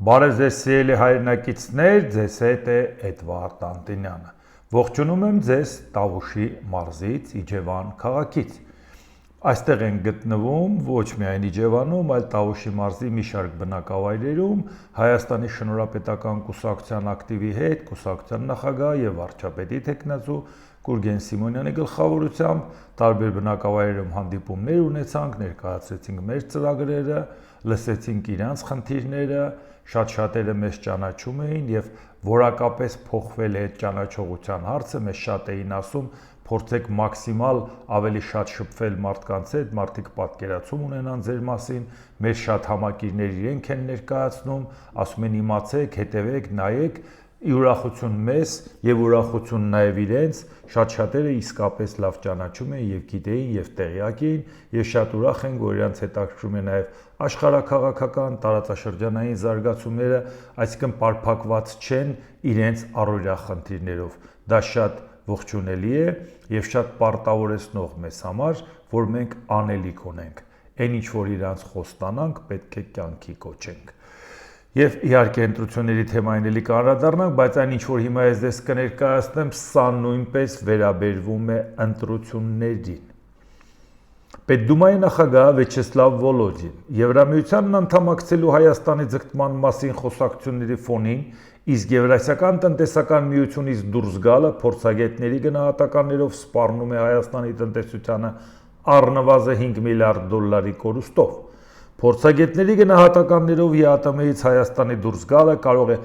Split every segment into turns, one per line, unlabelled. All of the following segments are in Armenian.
Բարև ձեզ սիրելի հայրենակիցներ, ձեզ հետ է Էդվարդ Անտոնյանը։ Ողջունում եմ ձեզ Տավուշի մարզից, Իջևան քաղաքից։ Այստեղ են գտնվում ոչ միայն Իջևանում, այլ Տավուշի մարզի մի շարք բնակավայրերում Հայաստանի Շնորհապետական կուսակցության ակտիվի հետ, կուսակցության նախագահ եւ վարչապետի տեխնացու Գուրգեն Սիմոնյանի գլխավորությամբ տարբեր բնակավայրերում հանդիպումներ ունեցանք, ներկայացրեցինք մեր ծրագրերը, լսեցինք իրանց խնդիրները, շատ-շատերը մեզ ճանաչում էին եւ որակապես փոխվել է այդ ճանաչողության հարցը, մեզ շատ էին ասում, փորձեք մաքսիմալ ավելի շատ շփվել մարդկանց հետ, մարդիկ պատկերացում ունենան ձեր մասին, մեր շատ համակիրներ իրենք են ներկայացնում, ասում են իմացեք, հետևեք, նայեք, ուրախություն մեզ եւ ուրախություն նաեւ իրենց, շատ-շատերը իսկապես լավ ճանաչում են եւ գիտեին եւ տեղյակ էին եւ շատ ուրախ են, որ իրանց հետաքրքրում է նաեւ աշխարհակաղակական տարածաշրջանային զարգացումները, այսինքն պարփակված չեն իրենց առօրյա խնդիրներով։ Դա շատ ողջունելի է եւ շատ պարտավորեցնող մեզ համար, որ մենք անելիք ունենք։ Այն ինչ որ իրանց խոստանանք, պետք է կյանքի կոչենք։ Եվ իհարկե ընտրությունների թեմային էլի կանդրադառնանք, բայց այն ինչ որ հիմա ես ձեզ կներկայացնեմ, սա նույնպես վերաբերվում է ընտրություններին։ Պետդումայի նախագահ Վյաչեսլավ Վոլոդին Եվրամիությանն անդամակցելու Հայաստանի ձգտման մասին խոսակցությունների ֆոնին, իսկ Եվրասիական տնտեսական միությունից դուրս գալը փորձագետների գնահատականներով սպառնում է Հայաստանի տնտեսությանը առնվազն 5 միլիարդ դոլարի կորուստով։ Փորձագետների գնահատականներով ԵԱՏՄ-ից Հայաստանի դուրս գալը կարող է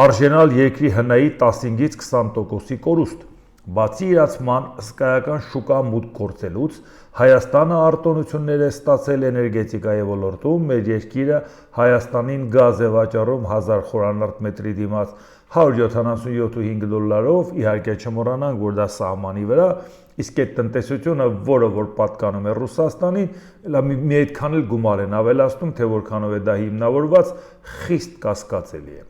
արժենալ երկրի հնայի 15-ից 20%-ի կորուստ։ Բացի իրացման հսկայական շուկա մուտք գործելուց, Հայաստանը արտոնություններ է ստացել էներգետիկայի ոլորտում, մեր երկիրը Հայաստանին գազ է վաճառում 1000 խորանարդ մետրի դիմաց 177.5 դոլարով, իհարկե չմոռանանք, որ դա սահմանի վրա, իսկ այդ տնտեսությունը, որը որ պատկանում է Ռուսաստանին, մի այդքան էլ գումար են ավելացնում, թե որքանով է դա հիմնավորված, խիստ կասկածելի է։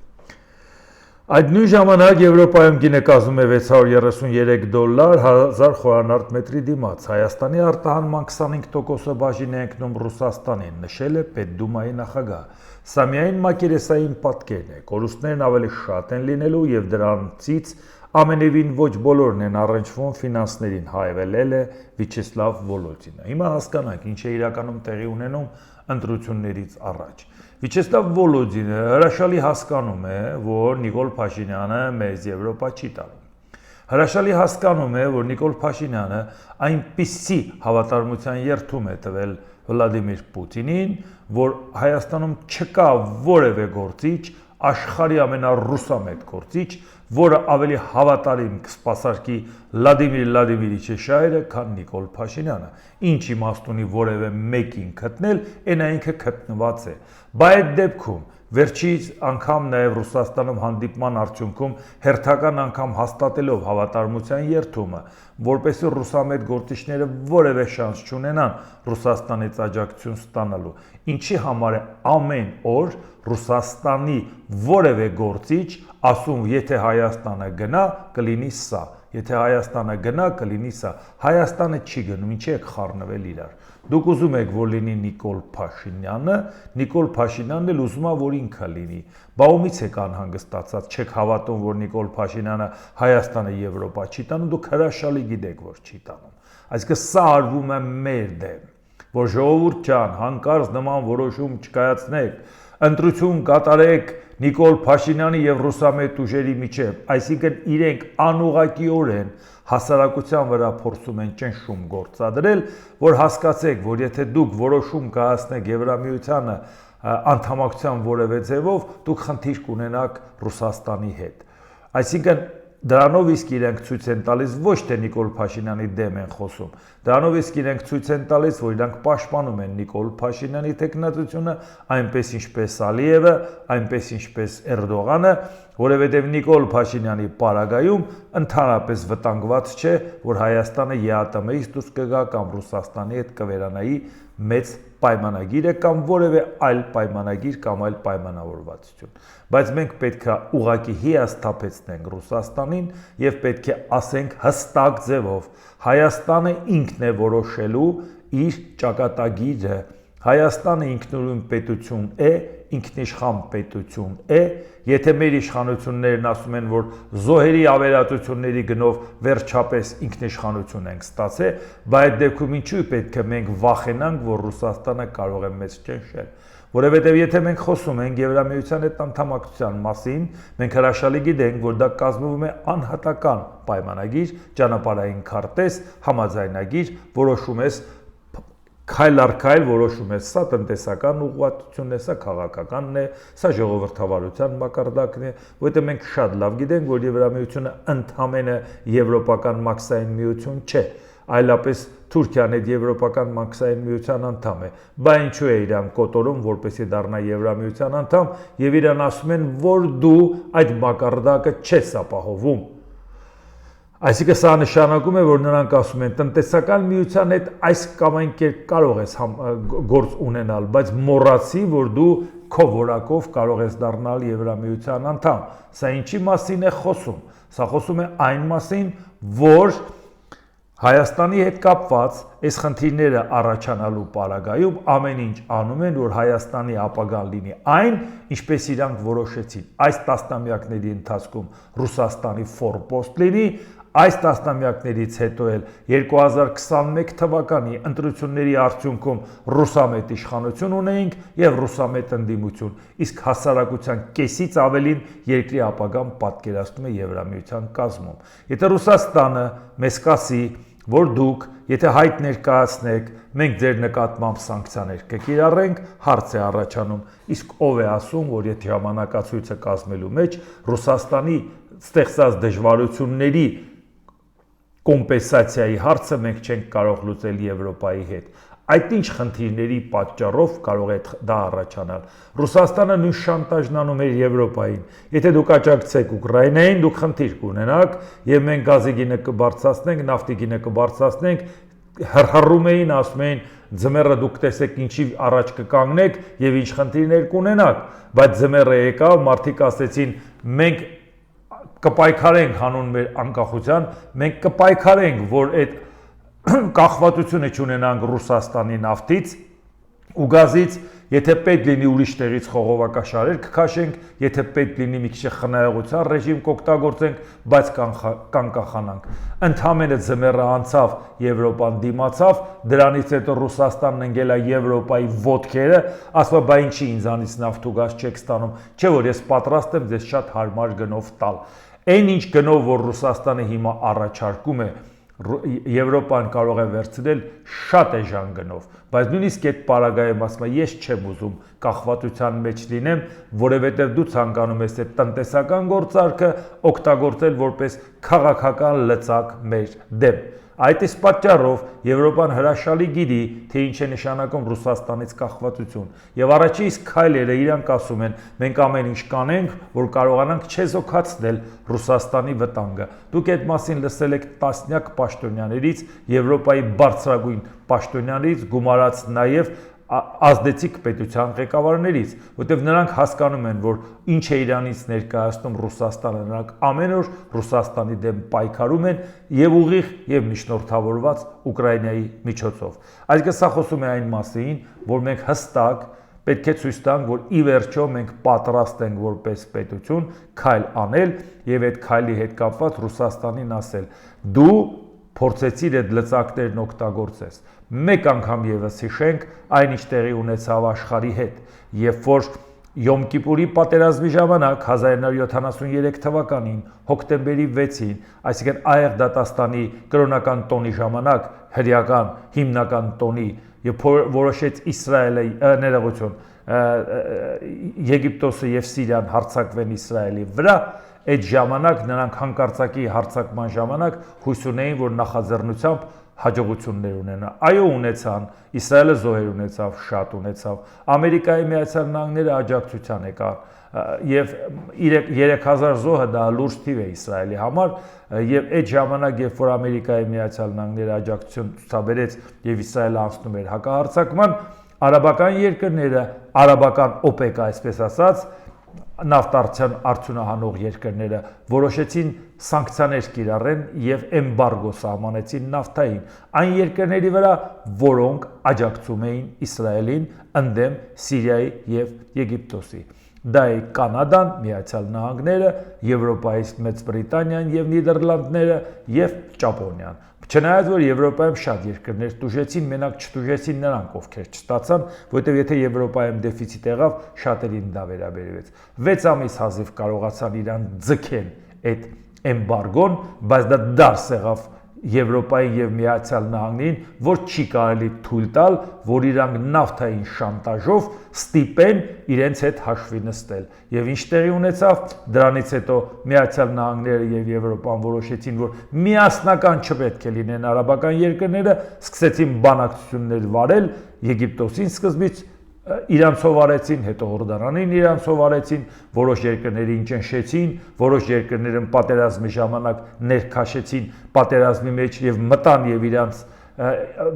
Այդ նույն ժամանակ Եվրոպայում գինը կազմում է 633 դոլար 1000 խորանարդ մետրի դիմաց, Հայաստանի արտահանման 25%-ը բաժին է ընկնում Ռուսաստանին, նշել է Պետդումայի նախագահ։ Սա միայն մակերեսային պատկերն է, կորուստներն ավելի շատ են լինելու եւ դրանցից ամենևին ոչ բոլորն են առնչվում ֆինանսներին, հայվելել է Վյաչեսլավ Վոլոդինը։ Հիմա հասկանանք, ինչ է իրականում տեղի ունենում ընտրություններից առաջ։ Վյաչեսլավ Վոլոդինը հրաշալի հասկանում է, որ Նիկոլ Փաշինյանը մեզ Եվրոպա չի տանում։ Հրաշալի հասկանում է, որ Նիկոլ Փաշինյանը այնպիսի հավատարմության երթում է տվել Վլադիմիր Պուտինին, որ Հայաստանում չկա որևէ գործիչ, աշխարհի ամենառուսամետ գործիչ, որը ավելի հավատարիմ կսպասարկի Վլադիմիր Վլադիմիրիչի շահերը, քան Նիկոլ Փաշինյանը։ Ինչ իմաստ ունի որևէ մեկին գտնել, այն ինքը գտնված է։ Բայց այդ դեպքում վերջից անգամ նաև Ռուսաստանում հանդիպման արդյունքում հերթական անգամ հաստատելով հավատարմության երթումը, որպեսզի ռուսամետ գործիչները որևէ շանս չունենան Ռուսաստանից աջակցություն ստանալու, ինչի համար է ամեն օր Ռուսաստանի որևէ գործիչ ասում, եթե Հայաստանը գնա, կլինի սա, եթե Հայաստանը գնա, կլինի սա, Հայաստանը չի գնում, ինչի եք խառնվել իրար։ Դուք ուզում եք, որ լինի Նիկոլ Փաշինյանը, Նիկոլ Փաշինյանն էլ ուզում է, որ ինքը լինի։ Բա ումից եք անհանգստացած, չեք հավատում, որ Նիկոլ Փաշինյանը Հայաստանը Եվրոպա չի տանում, դուք հրաշալի գիտեք, որ չի տանում։ Այսինքն սա արվում է մեր դեմ, որ ժողովուրդ ջան, հանկարծ նման որոշում չկայացնեք, ընտրություն կատարեք Նիկոլ Փաշինյանի եւ ռուսամետ ուժերի միջև, այսինքն իրենք անուղղակիորեն հասարակության վրա փորձում են ճնշում գործադրել, որ հասկացեք, որ եթե դուք որոշում կայացնեք Եվրամիությանը անդամակցության որևէ ձևով, դուք խնդիր կունենաք Ռուսաստանի հետ։ Այսինքն դրանով իսկ իրենք ցույց են տալիս ոչ թե Նիկոլ Փաշինյանի դեմ են խոսում, դրանով իսկ իրենք ցույց են տալիս, որ իրանք պաշտպանում են Նիկոլ Փաշինյանի տեխնատությունը, այնպես ինչպես Ալիևը, այնպես ինչպես Էրդողանը, որովհետև Նիկոլ Փաշինյանի պարագայում ընդհանրապես վտանգված չէ, որ Հայաստանը ԵԱՏՄ-ից դուրս կգա կամ Ռուսաստանի հետ կվերանայի մեծ պայմանագիր է կամ որևէ այլ պայմանագիր կամ այլ պայմանավորվածություն։ Բայց մենք պետք է ուղղակի հիասթափեցնենք Ռուսաստանին եւ պետք է ասենք հստակ ձևով Հայաստանը ինքն է որոշելու իր ճակատագիրը Հայաստանը ինքնուրույն պետություն է, ինքնիշխան պետություն է, եթե մեր իշխանություններն ասում են, որ զոհերի ավերածությունների գնով վերջապես ինքնիշխանություն ենք ստացել, բայց այդ դեպքում ինչու պետք է մենք վախենանք, որ Ռուսաստանը կարող է մեզ ճնշել։ Որովհետև եթե մենք խոսում ենք Եվրամիության հետ անդամակցության մասին, մենք հրաշալի գիտենք, որ դա կազմվում է անհատական պայմանագիր, ճանապարհային քարտեզ, համաձայնագիր, որոշում ես քայլ առ քայլ որոշում է, սա տնտեսական ուղղվածությունն է, սա քաղաքականն է, սա ժողովրդավարության մակարդակն է, որովհետև մենք շատ լավ գիտենք, որ Եվրամիությունը ընդհանրապես եվրոպական մաքսային միություն չէ, այլապես Թուրքիան այդ եվրոպական մաքսային միության անդամ է, բայց ինչու է իրան կոտորում, որպեսզի դառնա Եվրամիության անդամ, եւ իրան ասում են, որ դու այդ մակարդակը չես ապահովում։ Այսինքն սա նշանակում է, որ նրանք ասում են տնտեսական միության հետ այս կամ այն կերպ կարող ես գործ ունենալ, բայց մոռացի, որ դու քո որակով կարող ես դառնալ Եվրամիության անդամ։ Սա ինչի մասին է խոսում։ Սա խոսում է այն մասին, որ Հայաստանի հետ կապված այս խնդիրները առաջանալու պարագայում ամեն ինչ անում են, որ Հայաստանի ապագան լինի այն, ինչպես իրանք որոշեցին։ Այս տասնամյակների ընթացքում Ռուսաստանի ֆորպոստ լինի, այս տասնամյակներից հետո էլ 2021 թվականի ընտրությունների արդյունքում ռուսամետ իշխանություն ունեինք եւ ռուսամետ ընդդիմություն, իսկ հասարակության կեսից ավելին երկրի ապագան պատկերացնում է Եվրամիության կազմում։ Եթե Ռուսաստանը մեզ կասի, որ դուք, եթե հայտ ներկայացնեք, մենք ձեր նկատմամբ սանկցիաներ կկիրառենք, հարց է առաջանում, իսկ ով է ասում, որ եթե ժամանակացույցը կազմելու մեջ Ռուսաստանի ստեղծած դժվարությունների կոմպենսացիայի հարցը մենք չենք կարող լուծել Եվրոպայի հետ։ Այդ ինչ խնդիրների պատճառով կարող է դա առաջանալ։ Ռուսաստանը նույն շանտաժն անում է Եվրոպային։ Եթե դուք աջակցեք Ուկրաինային, դուք խնդիր կունենաք, եւ մենք գազի գինը կբարձրացնենք, նավթի գինը կբարձրացնենք, հռհռում էին, ասում էին, ձմեռը դուք տեսեք ինչի առաջ կկանգնեք եւ ինչ խնդիրներ կունենաք, բայց ձմեռը եկավ, մարդիկ ասեցին, մենք կպայքարենք հանուն մեր անկախության, մենք կպայքարենք, որ այդ կախվածությունը չունենանք Ռուսաստանի նավթից ու գազից, եթե պետք լինի ուրիշ տեղից խողովակաշարեր կքաշենք, եթե պետք լինի մի քիչ խնայողության ռեժիմ կօգտագործենք, բայց կանկախանանք։ Ընդհանրապես ձմեռը անցավ, Եվրոպան դիմացավ, դրանից հետո Ռուսաստանն ընկել է Եվրոպայի ոտքերը, ասում է, բա ինչի ինձանից նավթ ու գազ չեք ստանում, չէ որ ես պատրաստ եմ ձեզ շատ հարմար գնով տալ։ Այն ինչ գնով, որ Ռուսաստանը հիմա առաջարկում է, Եվրոպան կարող է վերցնել շատ էժան գնով, բայց նույնիսկ այդ պարագայում ասում եմ, ես չեմ ուզում կախվածության մեջ լինեմ, որովհետև դու ցանկանում ես այդ տնտեսական գործարքը օգտագործել որպես քաղաքական լծակ մեր դեմ։ Այդ իսկ պատճառով Եվրոպան հրաշալի գիտի, թե ինչ է նշանակում Ռուսաստանից կախվածություն։ Եվ առաջի իսկ քայլերը իրանք ասում են, մենք ամեն ինչ կանենք, որ կարողանանք չեզոքացնել Ռուսաստանի վտանգը։ Դուք այդ մասին լսել եք տասնյակ պաշտոնյաներից, Եվրոպայի բարձրագույն պաշտոնյաներից, գումարած նաև ազդեցիկ պետության ղեկավարներից, որտեղ նրանք հասկանում են, որ ինչ է իրանից ներկայացնում Ռուսաստանը, նրանք ամեն օր Ռուսաստանի դեմ պայքարում են եւ ուղիղ եւ միջնորդավորված Ուկրաինայի միջոցով։ Այսինքն սա խոսում է այն մասին, որ մենք հստակ պետք է ցույց տանք, որ ի վերջո մենք պատրաստ ենք որպես պետություն քայլ անել եւ այդ քայլի հետ կապված Ռուսաստանին ասել. դու փորձեցիր այդ լծակներն օգտագործես։ Մեկ անգամ եւս հիշենք այն ինչ տեղի ունեցավ աշխարհի հետ, երբ որ Յոմ Կիպուրի պատերազմի ժամանակ 1973 թվականին հոկտեմբերի 6-ին, այսինքն Այեղ դատաստանի կրոնական տոնի ժամանակ, հրեական հիմնական տոնի, եւ որոշեց Իսրայելը ներողություն, Եգիպտոսը եւ Սիրիան հարձակվեն Իսրայելի վրա, այդ ժամանակ նրանք հանկարծակի հարձակման ժամանակ հույս ունեին, որ նախաձեռնությամբ հաջողություններ ունենա։ Այո, ունեցան, Իսրայելը զոհեր ունեցավ, շատ ունեցավ, Ամերիկայի Միացյալ Նահանգները աջակցության եկան, եւ 3000 զոհը դա լուրջ թիվ է Իսրայելի համար, եւ այդ ժամանակ, երբ որ Ամերիկայի Միացյալ Նահանգները աջակցություն ցուցաբերեց եւ Իսրայելը անցնում էր հակահարձակման, արաբական երկրները, արաբական OPEC-ը, այսպես ասած, արդյունահանող երկրները որոշեցին սանկցիաներ կիրառեն եւ էմբարգո սահմանեցին նավթային այն երկրների վրա, որոնք աջակցում էին Իսրայելին ընդդեմ Սիրիայի եւ Եգիպտոսի։ Դա է Կանադան, Միացյալ Նահանգները, Եվրոպայից Մեծ Բրիտանիան եւ Նիդերլանդները եւ Ճապոնիան։ Չնայած որ Եվրոպայում շատ երկրներ տուժեցին, մենակ չտուժեցին նրանք, ովքեր չստացան, որտեղ եթե Եվրոպայում դեֆիցիտ եղավ, շատերին դա վերաբերվեց։ 6 ամիս հազիվ կարողացան իրան ձգեն այդ էմբարգոն, բայց դա դարս եղավ Եվրոպային եւ Միացյալ Նահանգներին, որ չի կարելի թույլ տալ, որ իրանք նավթային շանտաժով ստիպեն իրենց հետ հաշվի նստել։ Եվ ինչ տեղի ունեցավ, դրանից հետո Միացյալ Նահանգները եւ Եվրոպան որոշեցին, որ միասնական չպետք է լինեն արաբական երկրները, սկսեցին բանակցություններ վարել Եգիպտոսին սկզբից իրանցով արեցին, հետո Հորդանանին իրանցով արեցին, որոշ երկրներին ճնշեցին, որոշ երկրներն պատերազմի ժամանակ ներքաշեցին պատերազմի մեջ եւ մտան եւ իրանց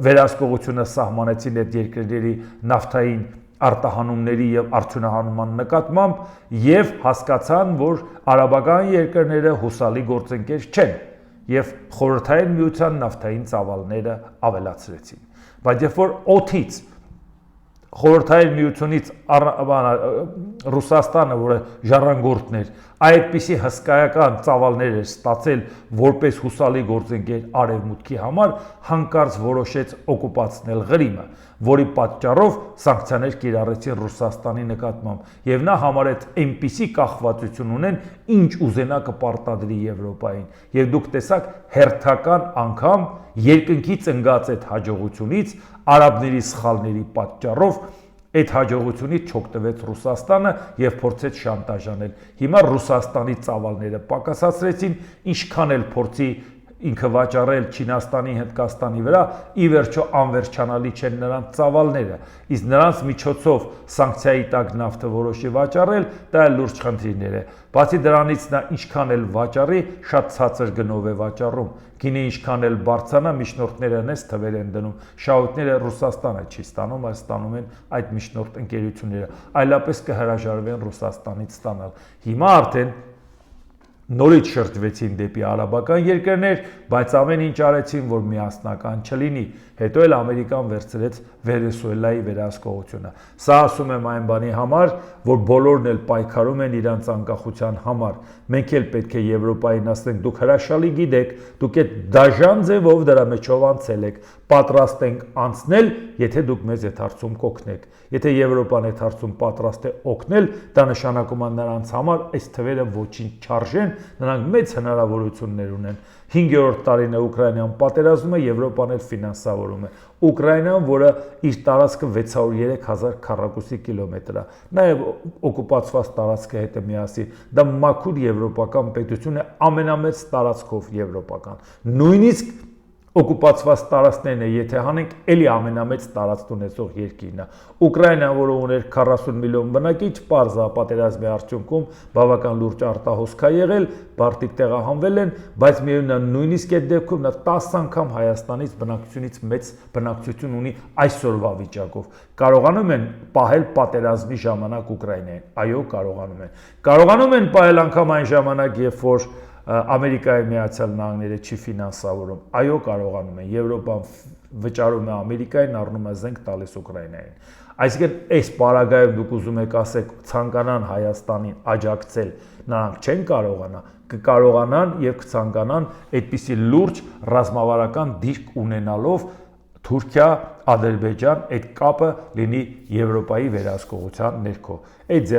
վերահսկողությունը սահմանեցին այդ երկրների նավթային արտահանումների եւ արդյունահանման նկատմամբ եւ հասկացան, որ արաբական երկրները հուսալի գործընկեր չեն եւ խորհրդային միության նավթային ծավալները ավելացրեցին։ Բայց երբ որ օդից Խորհրդային միությունից Ռուսաստանը, որը ժառանգորդն էր, այդպիսի հսկայական ծավալներ էր ստացել որպես հուսալի գործընկեր արևմուտքի համար, հանկարծ որոշեց օկուպացնել Ղրիմը, որի պատճառով սանկցիաներ կիրառեցին Ռուսաստանի նկատմամբ եւ նա համարեց այնպիսի կախվածություն ունեն, ինչ ուզենա կպարտադրի Եվրոպային եւ դուք տեսաք հերթական անգամ երկնքից ընկած այդ հաջողությունից արաբների սխալների պատճառով այդ հաջողությունից չօգտվեց Ռուսաստանը եւ փորձեց շանտաժանել։ Հիմա Ռուսաստանի ծավալները պակասացրեցին, ինչքան էլ փորձի ինքը վաճառել Չինաստանի, Հնդկաստանի վրա, ի վերջո անվերջանալի չեն նրանց ծավալները, իսկ նրանց միջոցով սանկցիայի տակ նավթը որոշի վաճառել, դա էլ լուրջ խնդիրներ է։ Բացի դրանից նա ինչքան էլ վաճառի, շատ ցածր գնով է վաճառում։ Գինը ինչքան էլ բարձրանա, միջնորդները նես թվեր են դնում։ Շահույթները Ռուսաստանը չի ստանում, այլ ստանում են այդ միջնորդ ընկերությունները։ Այլապես կհրաժարվեն Ռուսաստանից ստանալ։ Հիմա արդեն նորից շրջվեցին դեպի արաբական երկրներ, բայց ամեն ինչ արեցին, որ միասնական չլինի։ Հետո էլ Ամերիկան վերցրեց Վենեսուելայի վերահսկողությունը։ Սա ասում եմ այն բանի համար, որ բոլորն էլ պայքարում են իրանց անկախության համար։ Մենք էլ պետք է Եվրոպային ասենք, դուք հրաշալի գիտեք, դուք այդ դաժան ձևով դրա մեջով անցել եք, պատրաստ ենք անցնել, եթե դուք մեզ այդ հարցում կօգնեք։ Եթե Եվրոպան այդ հարցում պատրաստ է օգնել, դա նշանակում է նրանց համար այս թվերը ոչինչ չարժեն, նրանք մեծ հնարավորություններ ունեն։ 5-րդ տարին է Ուկրաինան պատերազմում է, Եվրոպան էլ ֆինանսավորում է։ Ուկրաինան, որը իր տարածքը 603,000 քառակուսի կիլոմետր է, նաև օկուպացված տարածքը հետ է միասին, դա մաքուր եվրոպական պետություն է, ամենամեծ տարածքով եվրոպական։ Նույնիսկ օկուպացված տարածքներն է, եթե հանենք, էլի ամենամեծ տարածք ունեցող երկիրն է։ Ուկրաինան, որը ուներ 40 միլիոն բնակիչ, պարզ է պատերազմի արդյունքում բավական լուրջ արտահոսք է եղել, բարտիկ տեղահանվել են, բայց միևնույն է նույնիսկ այդ դեպքում նա 10 անգամ Հայաստանից բնակչությունից մեծ բնակչություն ունի այսօրվա վիճակով։ Կարողանում են պահել պատերազմի ժամանակ Ուկրաինային։ Այո, կարողանում են։ Կարողանում են պահել անգամ այն ժամանակ, երբ որ Ամերիկայի Միացյալ Նահանգները չի ֆինանսավորում։ Այո, կարողանում են։ Եվրոպան վճարում է Ամերիկային, առնում է զենք տալիս Ուկրաինային։ Այսինքն, այս պարագայում դուք ուզում եք ասեք, ցանկանան Հայաստանին աջակցել, նրանք չեն կարողանա, կկարողանան եւ կցանկանան այդպիսի լուրջ ռազմավարական դիրք ունենալով Թուրքիա, Ադրբեջան, այդ կապը լինի Եվրոպայի վերահսկողության ներքո։ Այդ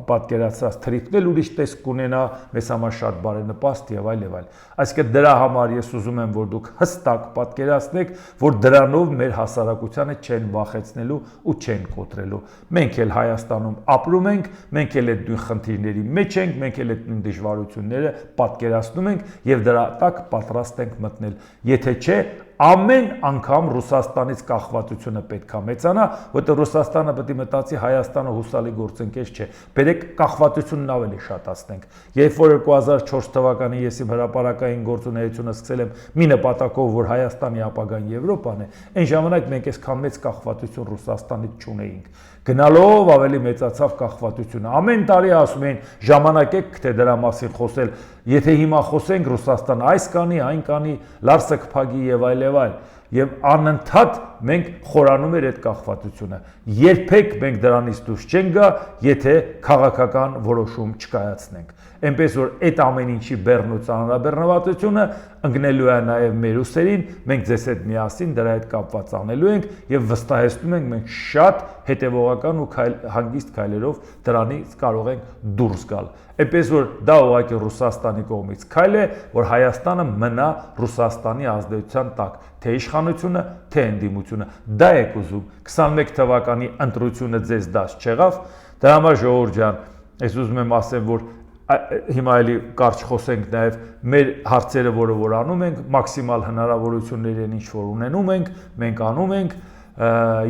պատկերացած թրիքն էլ ուրիշ տեսք կունենա, մեզ համար շատ բարենպաստ եւ այլ եւ այլ։ Այսինքն դրա համար ես ուզում եմ, որ դուք հստակ պատկերացնեք, որ դրանով մեր հասարակությանը չեն վախեցնելու ու չեն կոտրելու։ Մենք էլ Հայաստանում ապրում ենք, մենք էլ այդ նույն խնդիրների մեջ ենք, մենք էլ այդ նույն դժվարությունները պատկերացնում ենք եւ դրա տակ պատրաստ ենք մտնել։ Եթե չէ, ամեն անգամ Ռուսաստանից կախվածությունը պետք է մեծանա, որտեղ Ռուսաստանը պետք է մտածի Հայաստանը հուսալի գործընկեր չէ։ Բերեք կախվածությունն ավելի շատացնենք։ Երբ որ 2004 թվականին ես իմ հրապարակային գործունեությունը սկսել եմ մի նպատակով, որ Հայաստանի ապագան Եվրոպան է, այն ժամանակ մենք այսքան մեծ կախվածություն Ռուսաստանից չունեինք։ Գնալով ավելի մեծացավ կախվածությունը։ Ամեն տարի ասում էին ժամանակ եք թե դրա մասին խոսել, եթե հիմա խոսենք Ռուսաստանը այս կանի, այն կանի, Լարսը կփագի եւ այլ եւ այլ։ Եվ անընդհատ մենք խորանում էր այդ կախվածությունը։ Երբեք մենք դրանից դուրս չենք գա, եթե քաղաքական որոշում չկայացնենք։ Այնպես որ այդ ամեն ինչի բեռն ու ծանրաբեռնվածությունը ընկնելու է նաև մեր ուսերին, մենք ձեզ հետ միասին դրա հետ կապված անելու ենք եւ վստահեցնում ենք մենք շատ հետեւողական ու հանգիստ քայլերով դրանից կարող ենք դուրս գալ։ Այնպես որ դա ուղղակի Ռուսաստանի կողմից քայլ է, որ Հայաստանը մնա Ռուսաստանի ազդեցության տակ, թե իշխանությունը, թե ընդդիմությունը։ Դա եք ուզում։ 21 թվականի ընտրությունը ձեզ դաս չեղավ, դրա համար ժողովուրդ ջան, ես ուզում եմ ասեմ, որ հիմա էլի կարճ խոսենք նաև մեր հարցերը, որ անում ենք, մաքսիմալ հնարավորություններ են ինչ որ ունենում ենք, մենք անում ենք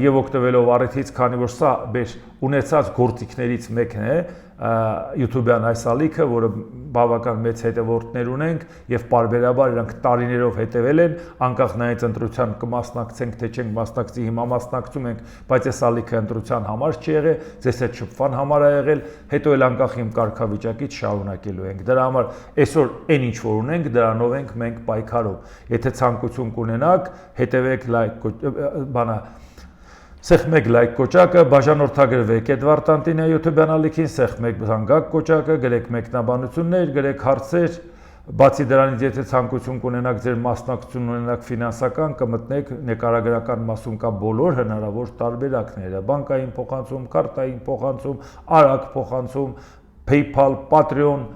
եւ օգտվելով առիթից, քանի որ սա մեր ունեցած գործիքներից մեկն է, YouTube-յան այս ալիքը, որը բավական մեծ հետևորդներ ունենք եւ պարբերաբար իրանք տարիներով հետեւել են, անկախ նայած ընտրության կմասնակցենք թե չենք մասնակցի, հիմա մասնակցում ենք, բայց այս ալիքը ընտրության համար չի եղել, ձեզ հետ շփման համար է եղել, հետո էլ անկախ իմ կարգավիճակից շարունակելու ենք։ Դրա համար այսօր այն ինչ որ ունենք, դրանով ենք մենք պայքարում։ Եթե ցանկություն կունենաք, հետևեք լայք բանա Սեղմեք լայք կոճակը, բաժանորդագրվեք Էդվարդ Տանտինյա YouTube-յան ալիքին, սեղմեք զանգակ կոճակը, գրեք մեկնաբանություններ, գրեք հարցեր, բացի դրանից եթե ցանկություն կունենաք ձեր մասնակցություն ունենաք ֆինանսական, կմտնեք նկարագրական մասում կա բոլոր հնարավոր տարբերակները, բանկային փոխանցում, կարտային փոխանցում, արագ փոխանցում, PayPal, Patreon,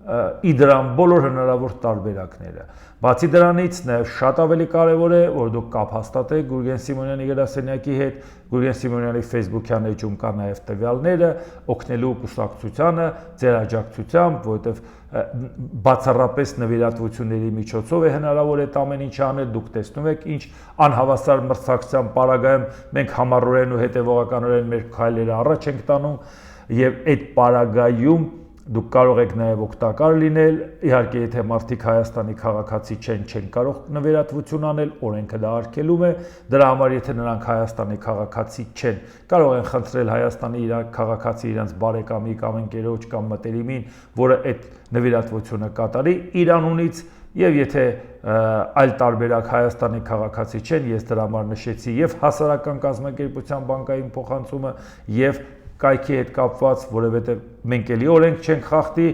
Իդրամ, բոլոր հնարավոր տարբերակները։ Բացի դրանից նաև շատ ավելի կարևոր է, որ դուք կապ հաստատեք Գուրգեն Սիմոնյանի գրասենյակի հետ, Գուրգեն Սիմոնյանի Facebook-յան էջում կա նաև տվյալները, օգնելու կուսակցությանը, ձեր աջակցությամբ, որովհետև բացառապես նվիրատվությունների միջոցով է հնարավոր այդ ամեն ինչ անել, դուք տեսնում եք ինչ անհավասար մրցակցության պարագայում մենք համառորեն ու հետևողականորեն մեր քայլերը առաջ ենք տանում եւ այդ պարագայում դուք կարող եք նաև օգտակար լինել, իհարկե եթե մարդիկ Հայաստանի քաղաքացի չեն կարող նվիրատվություն անել, օրենքը դա արգելում է, դրա համար եթե նրանք Հայաստանի քաղաքացի չեն, կարող են խնդրել Հայաստանի քաղաքացի իրենց բարեկամի կամ ընկերոջ կամ մտերիմին, որը այդ նվիրատվությունը կատարի իր անունից, եւ եթե այլ տարբերակ Հայաստանի քաղաքացի չեն, ես դրա համար նշեցի եւ հասարակական կազմակերպության բանկային փոխանցումը եւ կայքի հետ կապված, որովհետև մենք էլի օրենք չենք խախտի,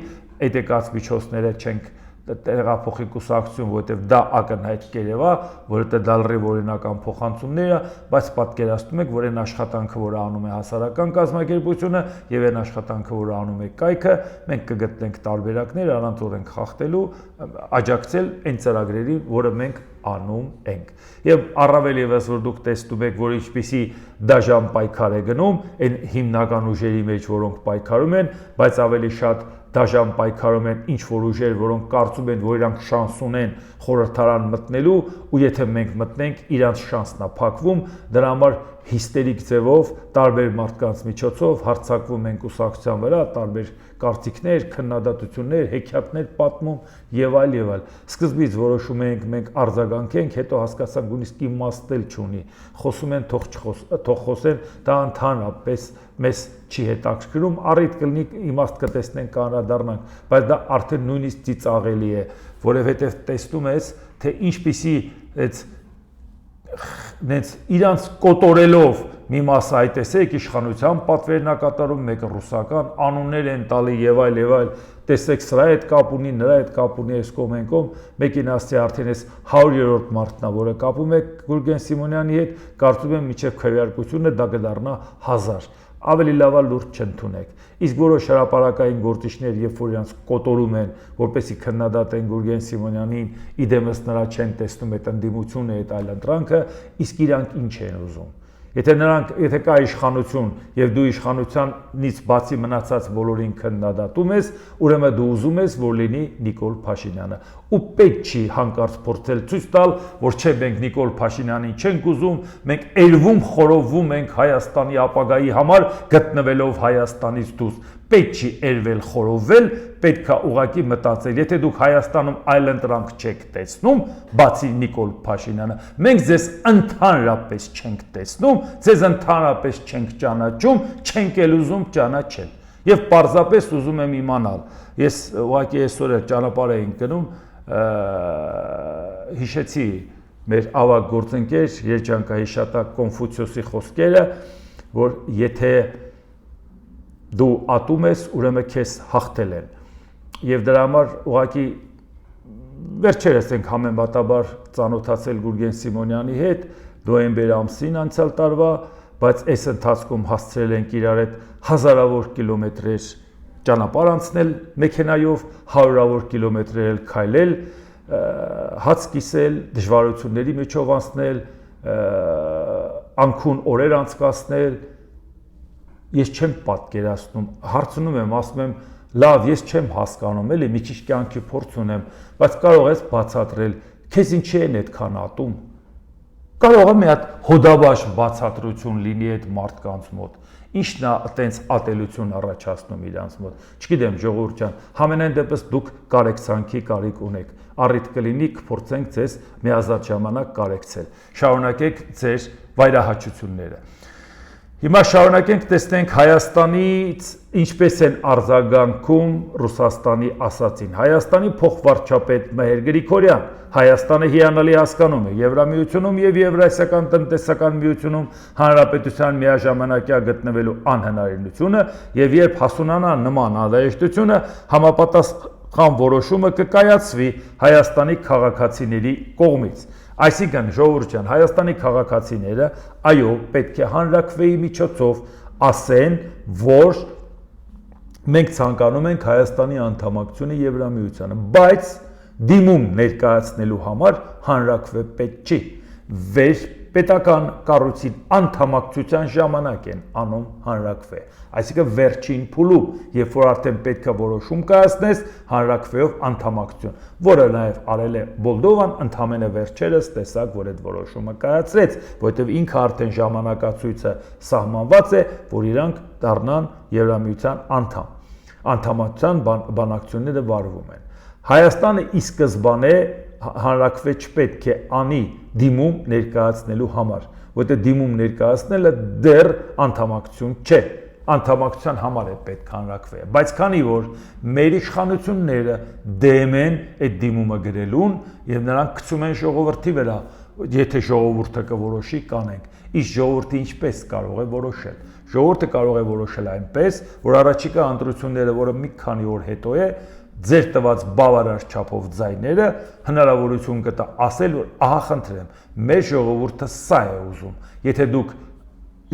այդ եկած միջոցները չենք տեղափոխի կուսակցություն, որովհետև դա ակնհայտ կերև է, որովհետև դա լրիվ օրինական փոխանցումներ է, բայց պատկերացնում եք, որ այն աշխատանքը, որը անում է հասարակական կազմակերպությունը եւ այն աշխատանքը, որը անում է կայքը, մենք կգտնենք տարբերակներ, առանց խախտելու, աջակցել այն ծրագրերին, որը մենք անում ենք։ Եվ առավել եւս որ դուք տեսնում եք, որ ինչպիսի դաժան պայքար է գնում, այն հիմնական ուժերի մեջ, որոնք պայքարում են, բայց ավելի շատ դաժան պայքարում են ինչ որ ուժեր, որոնք կարծում են, որ իրանք շանս ունեն խորհրդարան մտնելու, ու եթե մենք մտնենք, իրանց շանսն է փակվում, դրա համար հիստերիկ ձևով տարբեր մարդկանց միջոցով հարձակվում են կուսակցության վրա, տարբեր կարծիքներ, քննադատություններ, հեքիաթներ պատմում եւ այլ եւ այլ։ Սկզբից որոշում ենք մենք արձագանքենք, հետո հասկացանք նույնիսկ իմաստ չունի։ Խոսում են թող խոսեն, դա ընդհանրապես մեզ չի հետաքրքրում, առիթ կլինի իմաստ կտեսնենք, կանրադառնանք, բայց դա արդեն նույնիսկ ծիծաղելի է, որովհետեւ տեսնում ես, թե ինչպիսի նենց իրանց կոտորելով մի մասը այ տեսեք իշխանության պատվերն է կատարում, մեկը ռուսական, անուններ են տալի եւ այլ, տեսեք սրա հետ կապ ունի, նրա հետ կապ ունի, այս կողմ են կողմ, մեկին ասի արդեն այս 100-րդ մարդն է, որը կապում է Գուրգեն Սիմոնյանի հետ, կարծում եմ մինչեւ քվեարկությունը դա կդառնա 1000, ավելի լավ է լուրջ չընդունեք։ Իսկ որոշ հրապարակային գործիչներ, երբ որ իրանց կոտորում են, որպեսզի քննադատեն Գուրգեն Սիմոնյանին, իդեմս նրա չեն տեսնում այդ ընդդիմությունը, այդ այլ ընտրանքը, իսկ իրանք ինչ են ուզում։ Եթե կա իշխանություն եւ դու իշխանությանից բացի մնացած բոլորին քննադատում ես, ուրեմն դու ուզում ես, որ լինի Նիկոլ Փաշինյանը։ Ու պետք չի հանկարծ փորձել ցույց տալ, որ չէ, մենք Նիկոլ Փաշինյանին չենք ուզում, մենք ելվում խորովում ենք Հայաստանի ապագայի համար, գտնվելով Հայաստանից դուրս։ Պետք չի ելվել խորովել, պետք է ուղղակի մտածել, եթե դուք Հայաստանում այլ ընտրանք չեք տեսնում, բացի Նիկոլ Փաշինյանը, մենք ձեզ ընդհանրապես չենք տեսնում, ձեզ ընդհանրապես չենք ճանաչում, չենք էլ ուզում ճանաչել։ Եվ պարզապես ուզում եմ իմանալ, ես ուղղակի այսօր էլ ճանապարհ էինք գնում, հիշեցի մեր ավագ գործընկեր երջանկահիշատակ Կոնֆուցիոսի խոսքերը, որ եթե դու ատում ես, ուրեմն քեզ հաղթել են։ Եվ դրա համար ուղղակի վերջերս ենք համեմատաբար ծանոթացել Գուրգեն Սիմոնյանի հետ, նոյեմբեր ամսին անցյալ տարվա, բայց այս ընթացքում հասցրել ենք իրար հետ հազարավոր կիլոմետրեր ճանապարհ անցնել մեքենայով, հարյուրավոր կիլոմետրեր քայլել, հաց կիսել, դժվարությունների միջով անցնել, անքուն օրեր անցկացնել։ Ես չեմ պատկերացնում, հարցնում եմ, ասում եմ, լավ, ես չեմ հասկանում, էլի մի քիչ կյանքի փորձ ունեմ, բայց կարող ես բացատրել, քեզ ինչի են այդքան ատում։ Կարող է մի հատ հոդաբաş բացատրություն լինի այդ մարդկանց մոտ։ Ինչն է այտենց ատելություն առաջացնում իրանց մոտ։ Չգիտեմ, ժողովուրդ ջան, համենայն դեպս դուք կարեկցանքի կարիք ունեք։ Առիթ կլինի կփորձենք ձեզ միազատ ժամանակ կարեկցել։ Շարունակեք ձեր վայրահաճությունները։ Հիմա շարունակենք տեսնենք Հայաստանից ինչպես են արձագանքում Ռուսաստանի ասածին։ Հայաստանի փոխվարչապետ Մհեր Գրիգորյան Հայաստանը հիանալի հասկանում է Եվրամիությունում եւ Եվրասիական տնտեսական միությունում հանրապետության միաժամանակյա գտնվելու անհնարինությունը եւ երբ հասունանա նման անհրաժեշտությունը համապատասխան որոշումը կկայացվի Հայաստանի քաղաքացիների կողմից։ Այսինքն ժողովուրդ ջան, Հայաստանի քաղաքացիները այո, պետք է հանրաքվեի միջոցով ասեն, որ մենք ցանկանում ենք Հայաստանի անդամակցությունը Եվրամիությանը, բայց դիմում ներկայացնելու համար հանրաքվե պետք չի։ Պետական կառույցին անդամակցության ժամանակ են անում հանրաքվե։ Այսինքն վերջին փուլում, երբ որ արդեն պետք է որոշում կայացնես հանրաքվեով անդամակցություն, որը նաև արել է Մոլդովան, ընդամենը վերջերս տեսակ, որ այդ որոշումը կայացրեց, որովհետև ինքը արդեն ժամանակացույցը սահմանված է, որ իրանք դառնան Եվրամիության անդամ։ Անդամակցության բանակցությունները վարվում են։ Հայաստանը ի սկզբանե հանրաքվե չպետք է անի դիմում ներկայացնելու համար, որտեղ դիմում ներկայացնելը դեռ անդամակցություն չէ, անդամակցության համար է պետք հանրաքվե, բայց քանի որ մեր իշխանությունները դեմ են այդ դիմումը գրելուն եւ նրանք գցում են ժողովրդի վրա, եթե ժողովուրդը կորոշի կանենք, իսկ ժողովուրդը ինչպես կարող է որոշել։ Ժողովուրդը կարող է որոշել այնպես, որ առաջիկա ընտրությունները, որը մի քանի օր հետո է, ձեր տված բավարար չափով ձայները հնարավորություն կտա ասել, որ ահա խնդրեմ, մեր ժողովուրդը սա է ուզում։ Եթե դուք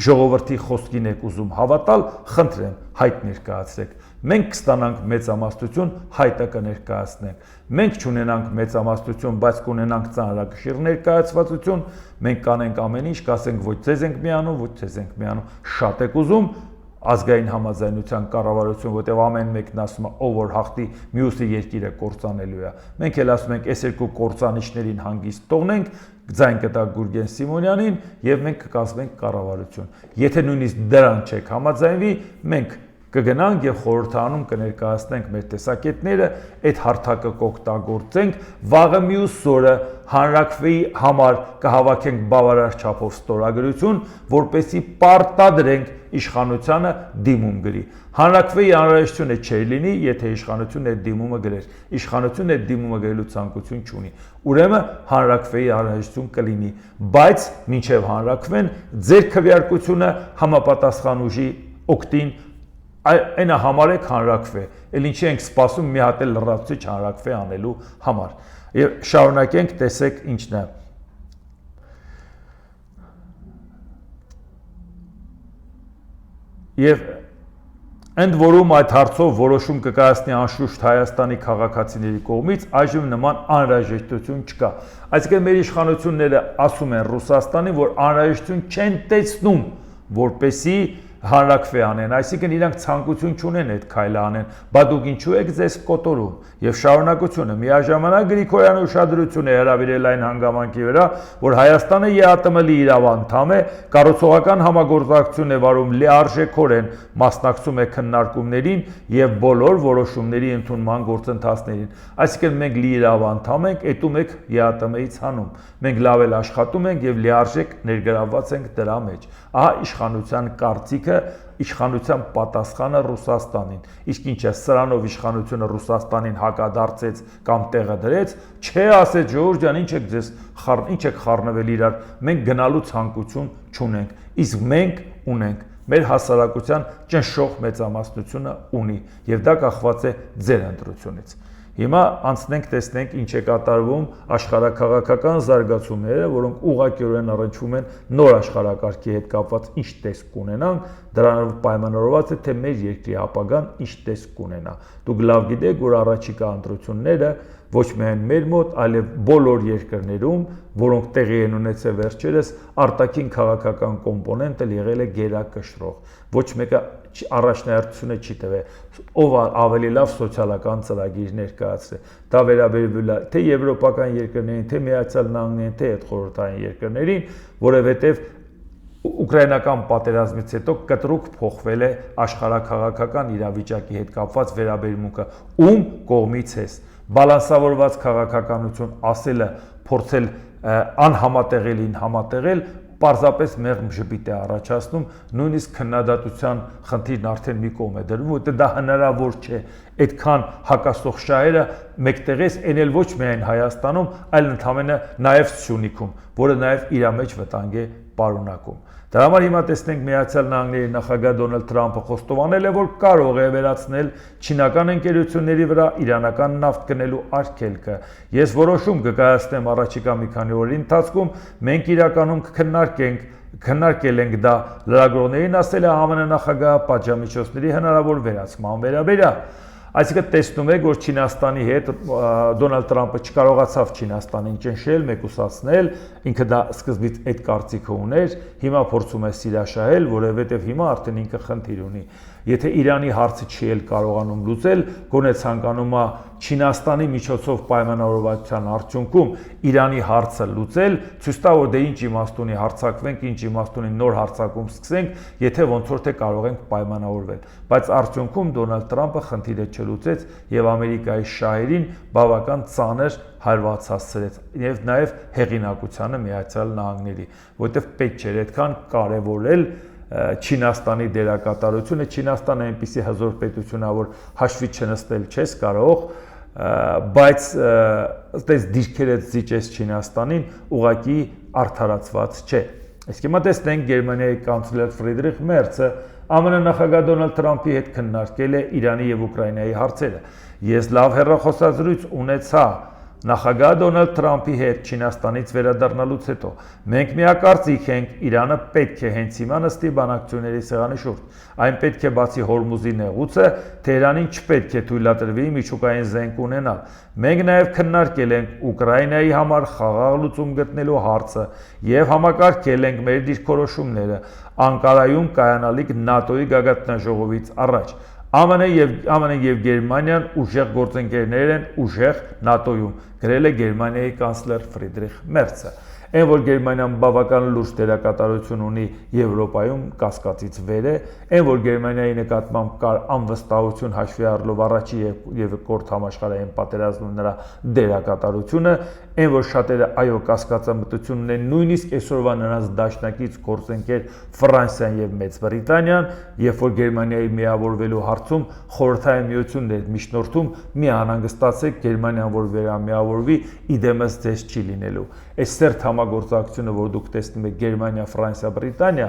ժողովրդի խոսքին եք ուզում հավատալ, խնդրեմ, հայտ ներկայացրեք։ Մենք կստանանք մեծամասնություն, հայտը կներկայացնենք։ Մենք չունենանք մեծամասնություն, բայց կունենանք ծանրակշիռ ներկայացվածություն, մենք կանենք ամեն ինչ, կասենք ոչ ձեզ ենք միանում, ոչ ձեզ ենք միանում, շատ եք ուզում ազգային համաձայնության կառավարություն, որտեղ ամեն մեկն ասում է, ով որ հաղթի, մյուսը երկիրը կործանելու է։ Մենք էլ ասում ենք, այս երկու կործանիչներին հանգիստ թողնենք, ձայն կտա Գուրգեն Սիմոնյանին եւ մենք կկազմենք կառավարություն։ Եթե նույնիսկ դրան չեք համաձայնվի, մենք կգնանք եւ խորհրդանում կներկայացնենք մեր տեսակետները, այդ հարթակը կօգտագործենք, վաղը մյուս օրը հանրաքվեի համար կհավաքենք բավարար չափով ստորագրություն, որպեսզի պարտադրենք իշխանությանը դիմում գրի։ Հանրաքվեի անհրաժեշտությունը չէր լինի, եթե իշխանությունը այդ դիմումը գրեր։ Իշխանությունը այդ դիմումը գրելու ցանկություն չունի։ Ուրեմն հանրաքվեի անհրաժեշտություն կլինի, բայց մինչև հանրաքվեն ձեր քվեարկությունը համապատասխան ուժի օգտին այնա համարեք հանրաքվե, էլ ինչի ենք սպասում մի հատ էլ լրացուցիչ հանրաքվե անելու համար։ Եվ շարունակենք, տեսեք ինչն է։ Եվ Ընդ որում այդ հարցով որոշում կկայացնի անշուշտ Հայաստանի քաղաքացիների կողմից, այժմ նման անհրաժեշտություն չկա։ Այսինքն մեր իշխանությունները ասում են Ռուսաստանին, որ անհրաժեշտություն չեն տեսնում, որպեսզի հանրակրվե անեն, այսինքն իրանք ցանկություն չունեն այդ քայլը անեն, բա դուք ինչու եք ձեզ կոտորում։ Եվ շարունակությունը միաժամանակ Գրիգորյանը ուշադրություն է հրավիրել այն հանգամանքի վրա, որ Հայաստանը ԵԱՏՄ-ի իրավանդամ է, կառուցողական համագործակցություն է վարում լիարժեքորեն, մասնակցում է քննարկումներին եւ բոլոր որոշումների ընդունման գործընթացներին։ Այսինքն մենք լիիրավանդամ ենք, էտու մեկ ԵԱՏՄ-ից հանում։ Մենք լավ էլ աշխատում ենք եւ լիարժեք ներգրավված ենք դրա մեջ։ Ահա իշխանության կարծիքը, իշխանության պատասխանը Ռուսաստանին։ Իսկ ինչ է, սրանով իշխանությունը Ռուսաստանին հակադարձեց կամ տեղը դրեց, չէ, ասեց Ժողովուրդ ջան, ինչ եք խառնվել իրար, մենք գնալու ցանկություն չունենք, իսկ մենք ունենք, մեր հասարակության ճնշող մեծամասնությունը ունի, եւ դա կախված է ձեր ընտրությունից։ Հիմա անցնենք տեսնենք ինչ է կատարվում աշխարհակաղակական զարգացումները, որոնք ուղղակիորեն առնչվում են նոր աշխարհակարգի հետ կապված ինչ տեսք կունենան, դրանով պայմանավորված է թե մեր երկրի ապագան ինչ տեսք կունենա։ Դուք լավ գիտեք, որ առաջիկա ընտրությունները ոչ միայն մեր մոտ, այլև բոլոր երկրներում, որոնք տեղի են ունեցել վերջերս, արտաքին քաղաքական կոմպոնենտը եղել է գերակշռող։ Ոչ մեկը առաջնահերթությունը չի տվել, ով ավելի լավ սոցիալական ծրագիր ներկայացրե։ Դա վերաբերվում է թե եվրոպական երկրներին, թե Միացյալ Նահանգներին, թե հետխորհրդային երկրներին, որովհետև Ուկրաինական պատերազմից հետո կտրուկ փոխվել է աշխարհակաղակական իրավիճակի հետ կապված վերաբերմունքը, ում կողմից է։ Բալանսավորված քաղաքականություն ասելը, փորձել անհամատեղելին համատեղել, պարզապես մեղմ ժպիտ է առաջացնում, նույնիսկ քննադատության խնդիրն արդեն մի կողմ է դրվում, որտեղ դա հնարավոր չէ։ Այդքան հակասող շահերը մեկտեղես էնել ոչ միայն Հայաստանում, այլ ընդհանրապես նաև Սյունիքում, որը նաև իր մեջ վտանգ է պարունակում։ Դրա համար հիմա տեսնենք Միացյալ Նահանգների նախագահ Դոնալդ Թրամփը խոստովանել է, որ կարող է վերացնել չինական ընկերությունների վրա իրանական նավթ գնելու արգելքը։ Ես որոշում կկայացնեմ առաջիկա մի քանի օրերի ընթացքում, մենք իրականում քննարկել ենք դա լրագրողներին, ասել է ԱՄՆ նախագահ պատժամիջոցների հնարավոր վերացման վերաբերյալ։ Այսինքն տեսնում եք, որ Չինաստանի հետ Դոնալդ Թրամփը չկարողացավ Չինաստանին ճնշել, մեկուսացնել, ինքը դա սկզբից այդ կարծիքը ուներ, հիմա փորձում է սիրաշահել, որովհետև հիմա արդեն ինքը խնդիր ունի։ Եթե Իրանի հարցը չի էլ կարողանում լուծել, գոնե ցանկանում է Չինաստանի միջոցով պայմանավորվածության արդյունքում Իրանի հարցը լուծել, ցույց տա, որ դե ինչ իմաստ ունի հարձակվենք, ինչ իմաստ ունի նոր հարձակում սկսենք, եթե ոնց որ թե կարող ենք պայմանավորվել։ Բայց արդյունքում Դոնալդ Թրամփը խնդիրը չլուծեց եւ Ամերիկայի շահերին բավական ծանր հարված հասցրեց եւ նաեւ հեղինակությանը Միացյալ Նահանգների, որովհետեւ պետք չէր այդքան կարեւորել Չինաստանի դերակատարությունը։ Չինաստանը այնպիսի հզոր պետություն է, որ հաշվի չնստել չես կարող, բայց այդպես դիրքերը զիջես Չինաստանին ուղղակի արդարացված չէ։ Իսկ հիմա տեսնենք Գերմանիայի կանցլեր Ֆրիդրիխ Մերցը ԱՄՆ նախագահ Դոնալդ Թրամփի հետ քննարկել է Իրանի եւ Ուկրաինայի հարցերը։ Ես լավ հեռախոսազրույց ունեցա նախագահ Դոնալդ Թրամփի հետ Չինաստանից վերադառնալուց հետո։ Մենք միակարծիք ենք, Իրանը պետք է հենց հիմա նստի բանակցությունների սեղանի շուրջ։ Այն պետք է բացի Հորմուզի նեղուցը, Թեհրանին չպետք է թույլատրվի միջուկային զենք ունենալ։ Մենք նաև քննարկել ենք Ուկրաինայի համար խաղաղ լուծում գտնելու հարցը եւ համակարգել ենք մեր դիրքորոշումները Անկարայում կայանալիք ՆԱՏՕ-ի գագաթնաժողովից առաջ։ ԱՄՆ եւ Գերմանիան ուժեղ գործընկերներ են ուժեղ ՆԱՏՕ-ում, գրել է Գերմանիայի կանցլեր Ֆրիդրիխ Մերցը։ Այն որ Գերմանիան բավական լուրջ դերակատարություն ունի Եվրոպայում կասկածից վեր է, այն որ Գերմանիայի նկատմամբ կար անվստահություն հաշվի առնելով առաջի եւ երկրորդ համաշխարհային պատերազմում նրա դերակատարությունը, այն որ շատերը այո կասկածամտություն ունեն նույնիսկ այսօրվա նրանց դաշնակից գործընկեր Ֆրանսիան եւ Մեծ Բրիտանիան, երբ որ Գերմանիայի միավորվելու հարցում խորհրդային միությունն էր միջնորդում, մի անհանգստացեք Գերմանիան որ վերամիավորվի իդեմս ձեզ չի լինելու։ Այս սերտ համագործակցությունը, որ դուք տեսնում եք Գերմանիա, Ֆրանսիա, Բրիտանիա,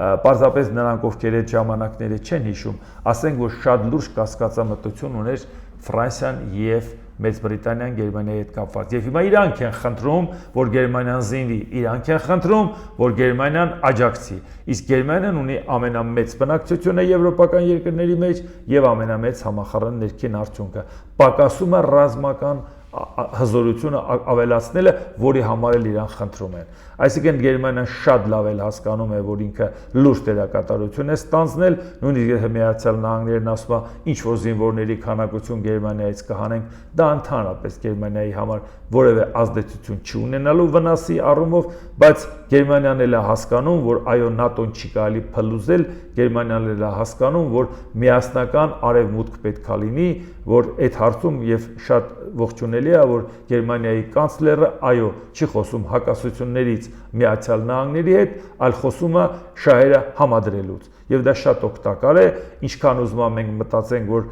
պարզապես նրանք ովքեր այդ ժամանակները չեն հիշում, ասենք որ շատ լուրջ կասկածամտություն ուներ Ֆրանսիան եւ Մեծ Բրիտանիան Գերմանիայի հետ կապված։ Եվ հիմա իրանք են խնդրում, որ Գերմանիան զինվի, իրանք են խնդրում, որ Գերմանիան աջակցի։ Իսկ Գերմանիան ունի ամենամեծ բնակչությունը եվրոպական երկրների մեջ եւ ամենամեծ համախառն ներքին արդյունքը։ Պակասում է ռազմական հզորությունը ավելացնելը, որի համար էլ իրան խնդրում են։ Այսինքն Գերմանիան շատ լավ էլ հասկանում է, որ ինքը լուրջ դերակատարություն է ստանձնել, նույնիսկ Միացյալ Նահանգներն ասում է, ինչ որ զինվորների քանակություն Գերմանիայից կհանենք, դա ընդհանրապես Գերմանիայի համար որևէ ազդեցություն չի ունենալու վնասի առումով, բայց Գերմանիան էլ է հասկանում, որ այո, ՆԱՏՕ-ն չի կարելի փլուզել, Գերմանիան էլ է հասկանում, որ միասնական արևմուտք պետք է լինի, որ այդ հարցում եւ շատ ողջունելի է, որ Գերմանիայի կանցլերը այո, չի խոսում հակասություններից Միացյալ Նահանգների հետ, այլ խոսում է շահերը համադրելուց։ Եվ դա շատ օգտակար է, ինչքան ուզում եմ մենք մտածենք, որ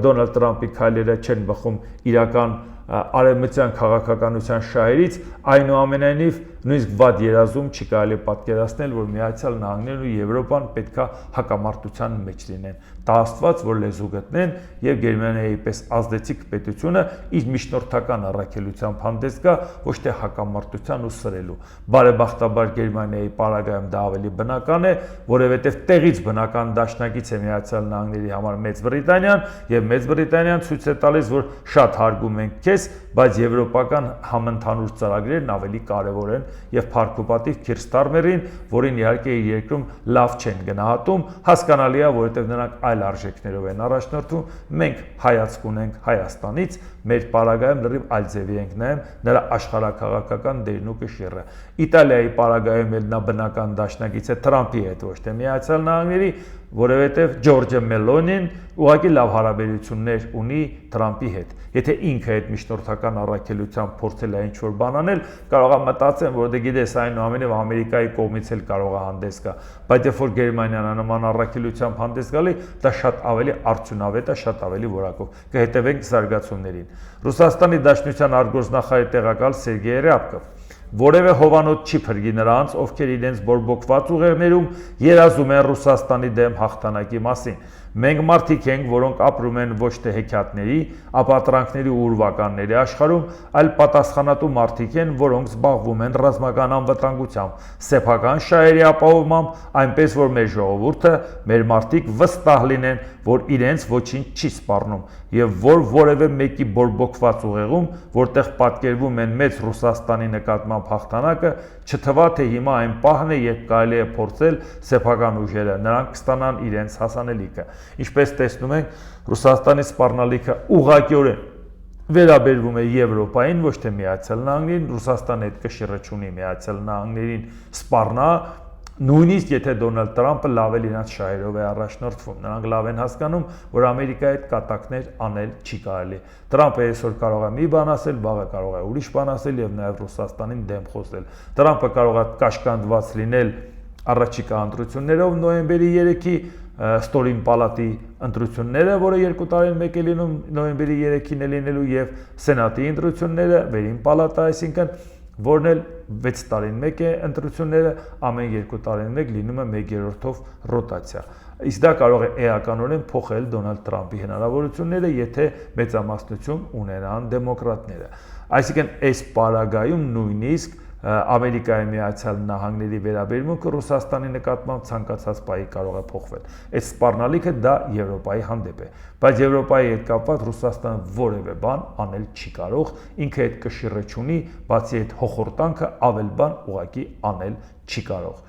Դոնալդ Տրամփի քայլերը չեն բխում իրական արևմտյան քաղաքականության շահերից, այնուամենայնիվ նույնիսկ վատ երազում չի կարելի պատկերացնել, որ Միացյալ Նահանգներն ու Եվրոպան պետքա հակամարտության մեջ լինեն։ Դա Աստված, որ լեզու գտնեն եւ Գերմանիայի պես ազդեցիկ պետությունը իր միջնորդական առաքելությամբ հանդես գա, ոչ թե հակամարտության ու սրելու։ Բարեբախտաբար Գերմանիայի պարագայում դա ավելի բնական է, որովհետեւ տեղից բնական դաշնակից է Միացյալ Նահանգների համար Մեծ Բրիտանիան եւ Մեծ Բրիտանիան ցույց է տալիս, որ շատ հարգում ենք քեզ, բայց եվրոպական համընդհանուր ծրագրերն ավելի կարևոր են եւ փառքոպատիվ Քիր Ստարմերին, որին իհարկե իր երկրում լավ չեն գնահատում, հասկանալի է, որովհետեւ նրանք այլ արժեքներով են առաջնորդվում, մենք հայացք ունենք Հայաստանից, մեր պարագայում լրիվ այլ ձևի ենք նայում նրա աշխարհակաղակական դերն ու կշիռը։ Իտալիայի պարագայում էլ նա բնական դաշնակից է Տրամփի հետ, ոչ թե Միացյալ Նահանգների, որովհետև Ջորջը Մելոնին ուղղակի լավ հարաբերություններ ունի Տրամփի հետ։ Եթե ինքը այդ միջնորդական առաքելությամբ փորձել է ինչ-որ բան անել, կարող է մտածել, որ դե գիտես, այնուամենայնիվ Ամերիկայի կողմից էլ կարող է հանդես գա, բայց երբ որ Գերմանիան նման առաքելությամբ հանդես գալի, դա շատ ավելի արդյունավետ է, շատ ավելի որակով։ Կհետևենք զարգացումներին։ Ռուսաստանի Դաշնության արտգործնախարարի տեղակալ Սերգեյ Ռյաբկով որևէ հովանոց չի փրկի նրանց, ովքեր իրենց բորբոքված ուղերներում երազում են Ռուսաստանի դեմ հաղթանակի մասին։ Մենք մարդիկ ենք, որոնք ապրում են ոչ թե հեքիաթների, ապատրանքների ու ուրվականների աշխարհում, այլ պատասխանատու մարդիկ են, որոնք զբաղվում են ռազմական անվտանգությամբ, սեփական շահերի ապահովմամբ, այնպես որ մեր ժողովուրդը, մեր մարդիկ վստահ լինեն, որ իրենց ոչինչ չի սպառնում եւ որ որևէ մեկի բորբոքված ուղեղում, որտեղ պատկերվում են մեծ Ռուսաստանի նկատմամբ հաղթանակը, չթվա թե հիմա այն պահն է, երբ կարելի է փորձել սեփական ուժերը, նրանք կստանան իրենց հասանելիքը։ Ինչպես տեսնում ենք, Ռուսաստանի սպառնալիքը ուղղակիորեն վերաբերվում է Եվրոպային, ոչ թե Միացյալ Նահանգներին, Ռուսաստանը այդ կշիռը չունի Միացյալ Նահանգներին սպառնա, նույնիսկ եթե Դոնալդ Տրամփը լավ էլ իրենց շահերով է առաջնորդվում, նրանք լավ են հասկանում, որ Ամերիկայի հետ կատակներ անել չի կարելի։ Տրամփը այսօր կարող է մի բան ասել, վաղը կարող է ուրիշ բան ասել եւ նաեւ Ռուսաստանին դեմ խոսել։ Տրամփը կարող է կաշկանդված լինել առաջիկա ընտրություններով նոյեմբերի 3-ի Ստորին պալատի ընտրությունները, որը 2 տարին մեկ է լինում, նոյեմբերի 3-ին է լինելու եւ Սենատի ընտրությունները, վերին պալատը, այսինքն որն էլ 6 տարին մեկ է ընտրությունները, ամեն 2 տարին մեկ լինում է 1/3-ով ռոտացիա։ Իսկ դա կարող է էականորեն փոխել Դոնալդ Տրամփի հնարավորությունները, եթե մեծամասնություն ունենան դեմոկրատները։ Այսինքն այս պարագայում նույնիսկ Ամերիկայի Միացյալ Նահանգների վերաբերմունքը Ռուսաստանի նկատմամբ ցանկացած պահի կարող է փոխվել։ Այդ սպառնալիքը դա Եվրոպայի հանդեպ է, բայց Եվրոպայի հետ կապված Ռուսաստանը որևէ բան անել չի կարող, ինքը այդ կշիռը չունի, բացի այդ հոխորտանքը ավել բան ուղղակի անել չի կարող։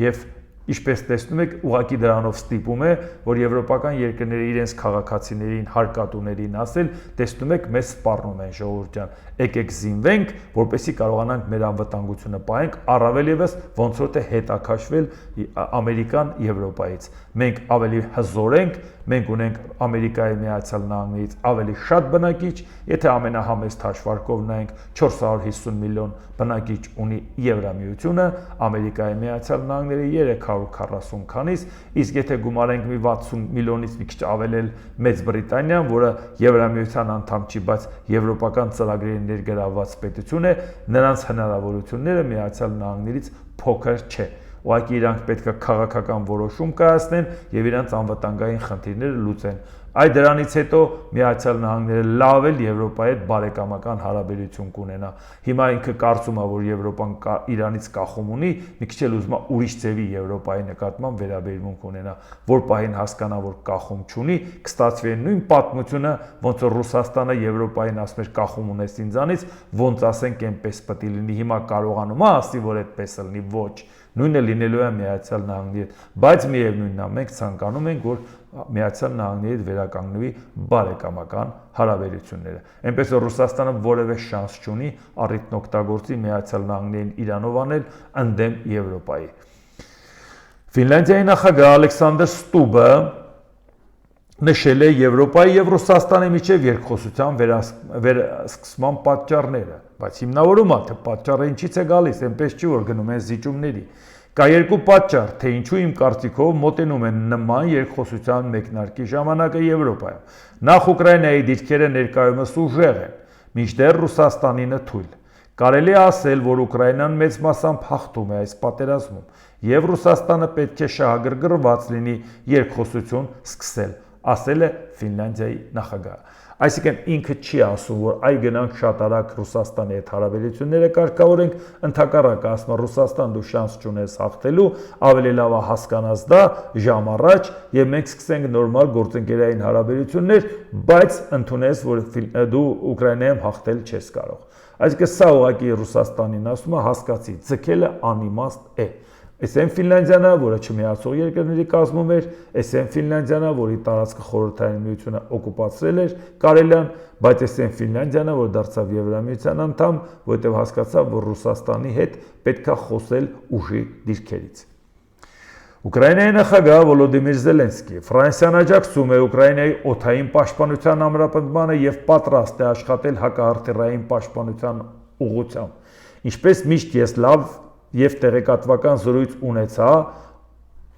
Եվ Ինչպես տեսնում եք, ուղղակի դրանով ստիպում է, որ եվրոպական երկրները իրենց քաղաքացիներին, հարկատուներին ասել, տեսնում եք, մեզ սպառնում են ժողովուրդ ջան, եկեք զինվենք, որպեսզի կարողանանք մեր անվտանգությունը պահենք, առավել եւս ոնց որ թե հետաքաշվել Ամերիկան Եվրոպայից։ Մենք ավելի հզոր ենք, մենք ունենք Ամերիկայի Միացյալ Նահանգներից ավելի շատ բնակիչ, եթե ամենահամեստ հաշվարկով նայենք 450 միլիոն բնակիչ ունի Եվրամիությունը, Ամերիկայի Միացյալ Նահանգները 340 քանից, իսկ եթե գումարենք մի 60 միլիոնից մի քիչ ավել էլ Մեծ Բրիտանիան, որը Եվրամիության անդամ չի, բայց եվրոպական ծրագրերի ներգրավված պետություն է, նրանց հնարավորությունները Միացյալ Նահանգներից փոքր չէ։ ուղղակի իրանք պետք է քաղաքական որոշում կայացնեն եւ իրանք անվտանգային խնդիրները լուծեն։ Այդ դրանից հետո Միացյալ Նահանգները լավ էլ Եվրոպայի հետ բարեկամական հարաբերություն կունենա։ Հիմա ինքը կարծում է, որ Եվրոպան Իրանից կախում ունի, մի քիչ էլ ուզում է ուրիշ ձևի Եվրոպայի նկատմամբ վերաբերմունք ունենա, որ պահին հասկանա, որ կախում չունի, կստացվի նույն պատմությունը, ոնց որ Ռուսաստանը Եվրոպային ասում էր կախում ունես ինձանից, ոնց ասենք այնպես պետք է լինի։ Հիմա կարողանում է ասի, որ այդպես լինի, ոչ։ Նույնը լինելու է Միացյալ Նահանգների հետ, բայց միևնույնն է, մենք ցանկանում ենք, որ Միացյալ Նահանգների հետ վերականգնվի բարեկամական հարաբերությունները։ Այնպես որ Ռուսաստանը որևէ շանս չունի առիթն օգտագործի Միացյալ Նահանգներին Իրանով անել ընդդեմ Եվրոպայի։ Ֆինլանդիայի նախագահ Ալեքսանդր Ստուբը նշել է Եվրոպայի եւ Ռուսաստանի միջև երկխոսության վերսկսման պատճառները, բայց հիմնավորումը թե պատճառը ինչից է գալիս, այնպես չի որ գնում են զիջումների։ Կա երկու պատճառ, թե ինչու իմ կարծիքով մոտենում են նման երկխոսության մեկնարկի ժամանակը Եվրոպայում։ Նախ Ուկրաինայի դիրքերը ներկայումս ուժեղ են, մինչդեռ Ռուսաստանինը թույլ։ Կարելի է ասել, որ Ուկրաինան մեծ մասամբ հաղթում է այս պատերազմում, եւ Ռուսաստանը պետք է շահագրգռված լինի երկխոսություն սկսել, ասել է Ֆինլանդիայի նախագահը։ Այսինքն ինքը չի ասում, որ այ գնանք շատ արագ Ռուսաստանի հետ հարաբերությունները կարգավորենք, ընդհակառակը ասում է Ռուսաստան դու շանս չունես հաղթելու, ավելի լավ է հասկանաս դա ժամ առաջ եւ մենք սկսենք նորմալ գործընկերային հարաբերություններ, բայց ընդունես, որ դու Ուկրաինայում հաղթել չես կարող։ Այսինքն սա ուղղակի Ռուսաստանին ասում է հասկացի, ձգելը անիմաստ է։ Այս այն Ֆինլանդիան, որը չմիացող երկրների կազմում էր, այս այն Ֆինլանդիան, որի տարածքը խորհրդային միությունը օկուպացրել էր Կարելիան, բայց այս այն Ֆինլանդիան, որ դարձավ Եվրամիության անդամ, որտեղ հասկացավ, որ Ռուսաստանի հետ պետք է խոսել ուժի դիրքերից։ Ուկրաինայի նախագահ Վոլոդիմիր Զելենսկի Ֆրանսիան աջակցում է Ուկրաինայի օդային պաշտպանության ամրապնդմանը եւ պատրաստ է աշխատել հակահրթիռային պաշտպանության ուղղությամբ։ Ինչպես միշտ ես լավ եւ տեղեկատվական զրույց ունեցա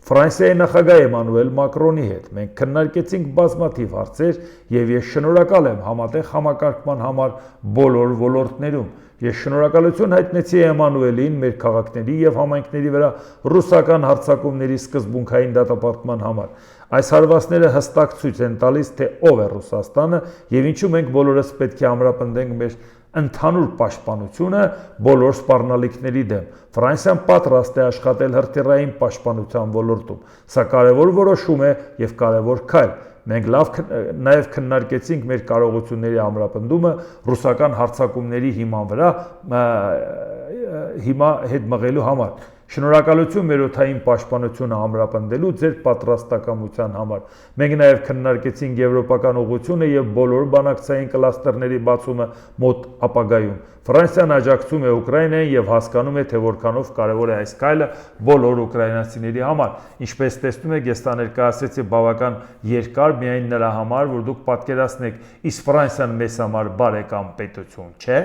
Ֆրանսիայի նախագահ Էմանուել Մակրոնի հետ։ Մենք քննարկեցինք բազմաթիվ հարցեր եւ ես շնորհակալ եմ համատեղ համակարգման համար բոլոր ոլորտներում։ Ես շնորհակալություն հայտնեցի Էմանուելին մեր քաղաքների եւ համայնքների վրա ռուսական հարձակումների սկզբունքային դատապարտման համար։ Այս հարվածները հստակ ցույց են տալիս, թե ով է Ռուսաստանը եւ ինչու մենք բոլորս պետք է ամրապնդենք մեր ընդհանուր պաշտպանությունը բոլոր սպառնալիքների դեմ։ Ֆրանսիան պատրաստ է աշխատել հրթիռային պաշտպանության ոլորտում։ Սա կարևոր որոշում է եւ կարևոր քայլ։ Մենք նաև քննարկեցինք մեր կարողությունների ամրապնդումը ռուսական հարձակումների հիման վրա հետ մղելու համար։ Շնորհակալություն մեր օդային պաշտպանությունը ամրապնդելու ձեր պատրաստակամության համար։ Մենք նաև քննարկեցինք եվրոպական ուղղությունը եւ բոլոր բանակցային կլաստերների բացումը մոտ ապագայում։ Ֆրանսիան աջակցում է Ուկրաինային եւ հասկանում է, թե որքանով կարեւոր է այս քայլը բոլոր ուկրաինացիների համար։ Ինչպես տեսնում եք, ես դա ներկայացրեցի բավական երկար միայն նրա համար, որ դուք պատկերացնեք, իսկ Ֆրանսիան մեզ համար բարեկամ պետություն չէ։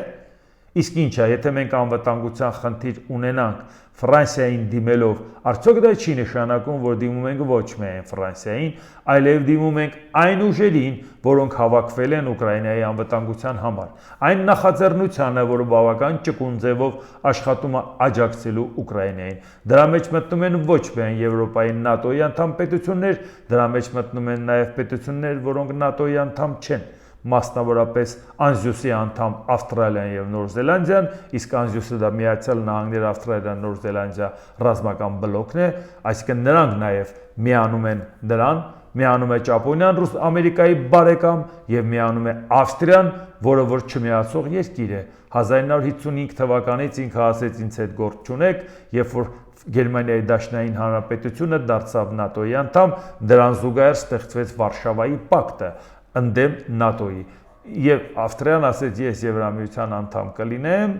Իսկ ինչ է, եթե մենք անվտանգության խնդիր ունենանք Ֆրանսիային դիմելով, արդյոք դա չի նշանակում, որ դիմում ենք ոչ միայն Ֆրանսիային, այլև դիմում ենք այն ուժերին, որոնք հավաքվել են Ուկրաինայի անվտանգության համար, այն նախաձեռնությանը, որը բավական ճկուն ձևով աշխատում է աջակցելու Ուկրաինային։ Դրա մեջ մտնում են ոչ միայն Եվրոպայի ՆԱՏՕ-ի անդամ պետություններ, դրա մեջ մտնում են նաև պետություններ, որոնք ՆԱՏՕ-ի անդամ չեն։ Մասնավորապես Անզյուսի անդամ Ավստրալիան եւ Նոր Զելանդիան, իսկ Անզյուսը դա Միացյալ Նահանգներ, Ավստրալիա, Նոր Զելանդիա ռազմական բլոկն է, այսինքն նրանք նաեւ միանում են դրան, միանում է Ճապոնիան, Ամերիկայի բարեկամ եւ միանում է Ավստրիան, որը որ չմիացող երկիր է։ 1955 թվականից ինքը ասեց ինձ հետ գործ չունեք, երբ որ Գերմանիայի Դաշնային Հանրապետությունը դարձավ ՆԱՏՕ-ի անդամ, դրան զուգահեռ ստեղծվեց Վարշավայի պակտը ընդդեմ ՆԱՏՕ-ի եւ Ավստրիան ասեց ես Եվրամիության անդամ կլինեմ,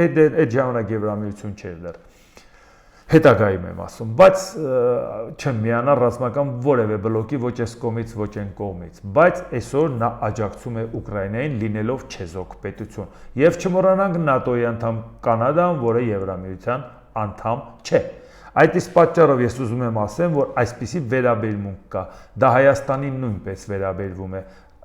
այդ ժամանակ Եվրամիություն չէր դեռ։ Հետագայում եմ ասում, բայց չեմ միանա ռազմական որևէ բլոկի ոչ այս կողմից, ոչ այն կողմից, բայց այսօր նա աջակցում է Ուկրաինային լինելով չեզոք պետություն եւ չմոռանանք ՆԱՏՕ-ի անդամ Կանադան, որը Եվրամիության անդամ չէ։ Այդ իսկ պատճառով ես ուզում եմ ասեմ, որ այսպիսի վերաբերմունք կա, դա Հայաստանին նույնպես վերաբերվում է։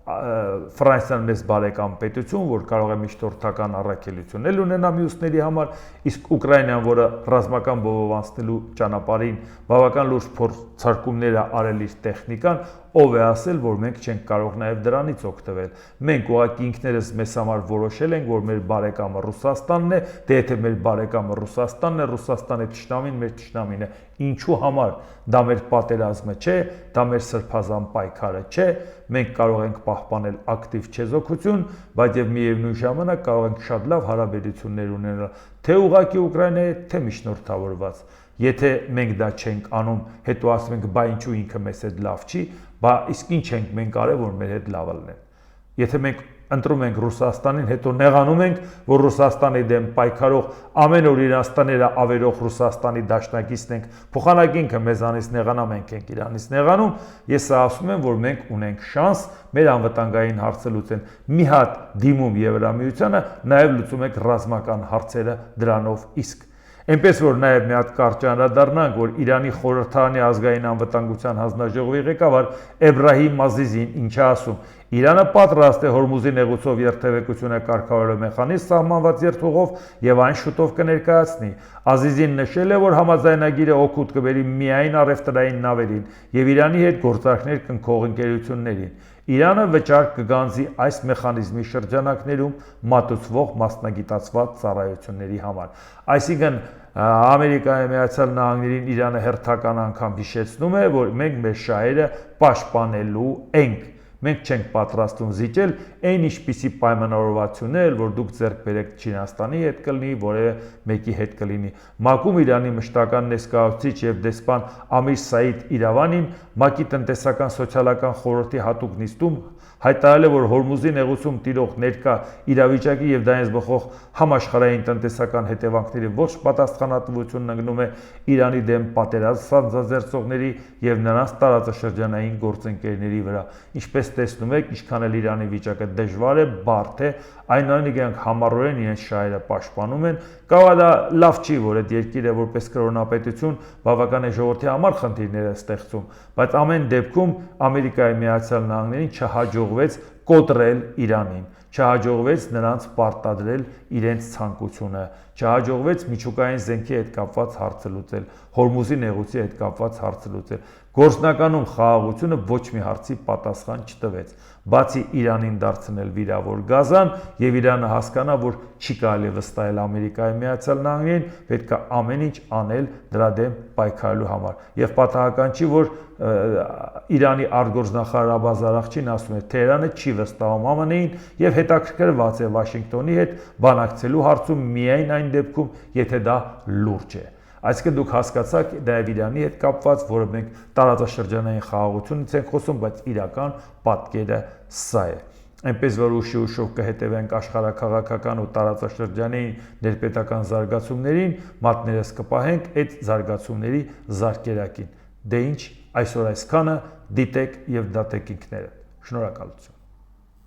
Ֆրանսիան մեծ բարեկամ պետություն, որ կարող է միջնորդական առաքելություններ ունենա մյուսների համար, իսկ Ուկրաինան, որը ռազմական բովով անցնելու ճանապարհին բավական լուրջ փորձարկումներ է արել իր տեխնիկան, ով է ասել, որ մենք չենք կարող նաև դրանից օգտվել։ Մենք ուղղակի ինքներս մեզ համար որոշել ենք, որ մեր բարեկամը Ռուսաստանն է, դե եթե մեր բարեկամը Ռուսաստանն է, Ռուսաստանի թշնամին մեր թշնամին է։ Ինչու համար դա մեր պատերազմը չէ, դա մեր սրբազան պայքարը չէ, մենք կարող ենք պահպանել ակտիվ չեզոքություն, բայց եւ միևնույն ժամանակ կարող ենք շատ լավ հարաբերություններ ունենալ թե ուղղակի Ուկրաինայի, թե միջնորդավորված։ Եթե մենք դա չենք անում, հետո ասում ենք, բա ինչու ինքը մեզ հետ լավ չի, բա իսկ ինչ ենք մենք արել, որ մեր հետ լավ լինեն։ Եթե մենք ընտրում ենք Ռուսաստանին, հետո նեղանում ենք, որ Ռուսաստանի դեմ պայքարող ամեն օր իրանց տները ավերող Ռուսաստանի դաշնակիցն ենք, փոխանակի ինքը մեզանից նեղանա, մենք ենք իրանից նեղանում, ես ասում եմ, որ մենք ունենք շանս մեր անվտանգային հարցը լուծեն։ Մի հատ դիմում Եվրամիությանը, նաև լուծում եք ռազմական հարցերը դրանով իսկ։ Այնպես որ նաև մի հատ կարճ անդրադառնանք, որ Իրանի խորհրդարանի ազգային անվտանգության հանձնաժողովի ղեկավար Էբրահիմ Ազիզին ինչ է ասում. Իրանը պատրաստ է Հորմուզի նեղուցով երթևեկությունը կարգավորելու մեխանիզմ սահմանված երթուղով եւ այն շուտով կներկայացնի։ Ազիզին նշել է, որ համաձայնագիրը օգուտ կբերի միայն առևտրային նավերին եւ Իրանի հետ գործարքներ կնքող ընկերություններին։ Իրանը վճար կգանձի այս մեխանիզմի շրջանակներում մատուցվող մասնագիտացված ծառայությունների համար։ Այսինքն Ամերիկայի Միացյալ Նահանգներին Իրանը հերթական անգամ հիշեցնում է, որ մենք մեր շահերը պաշտպանելու ենք։ Մենք չենք պատրաստվում զիջել այն ինչպիսի պայմանավորվածություններ, որ դուք ձեռք բերեք Չինաստանի հետ կլինի, որևէ մեկի հետ կլինի։ ՄԱԿ-ում Իրանի մշտական ներկայացուցիչ եւ դեսպան Ամիր Սաիդ Իրավանին ՄԱԿ-ի տնտեսական սոցիալական խորհրդի հատուկ նիստում հայտարարել է, որ Հորմուզի նեղուցում տիրող ներկա իրավիճակի եւ դրանից բխող համաշխարհային տնտեսական հետևանքների ոչ պատասխանատվությունն ընկնում է Իրանի դեմ պատերազմ սանձազերծողների եւ նրանց տարածաշրջանային գործընկերների վրա։ Ինչպես տեսնում եք, ինչքան էլ Իրանի վիճակը դժվար է, բարդ է, այնուամենայնիվ իրենք համառորեն իրենց շահերը պաշտպանում են։ Կարող է դա լավ չի, որ այդ երկիրը որպես կրոնապետություն բավական է ժողովրդի համար խնդիրներ է ստեղծում, բայց ամեն դեպքում Ամերիկայի Միացյալ Նահանգներին չհաջողվեց կոտրել Իրանին, չհաջողվեց նրանց պարտադրել իրենց ցանկությունը, չհաջողվեց միջուկային զենքի հետ կապված հարցը լուծել, Հորմուզի նեղուցի հետ կապված հարցը լուծել։ Գործնականում խաղաղությունը ոչ մի հարցի պատասխան չտվեց, բացի Իրանին դարձնել վիրավոր գազան եւ Իրանը հասկանա, որ չի կարելի վստահել Ամերիկայի Միացյալ Նահանգներին, պետք է ամեն ինչ անել դրա դեմ պայքարելու համար։ Եվ պատահական չի, որ Իրանի արտգործնախարար Աբբաս Արաղչին ասում է, Թեհրանը չի վստահում ԱՄՆ-ին եւ հետաքրքրված է Վաշինգտոնի հետ բանակցելու հարցում միայն այն դեպքում, եթե դա լուրջ է։ Այսինքն դուք հասկացաք նաև Իրանի հետ կապված, որը մենք տարածաշրջանային խաղաղությունից ենք խոսում, բայց իրական պատկերը սա է։ Այնպես որ ուշով կհետևենք աշխարհաքաղաքական ու տարածաշրջանային ներպետական զարգացումներին, մատներս կպահենք այդ զարգացումների զարկերակին։ Դե ինչ, այսօր այսքանը, դիտեք եւ դատեք ինքներդ։ Շնորհակալություն։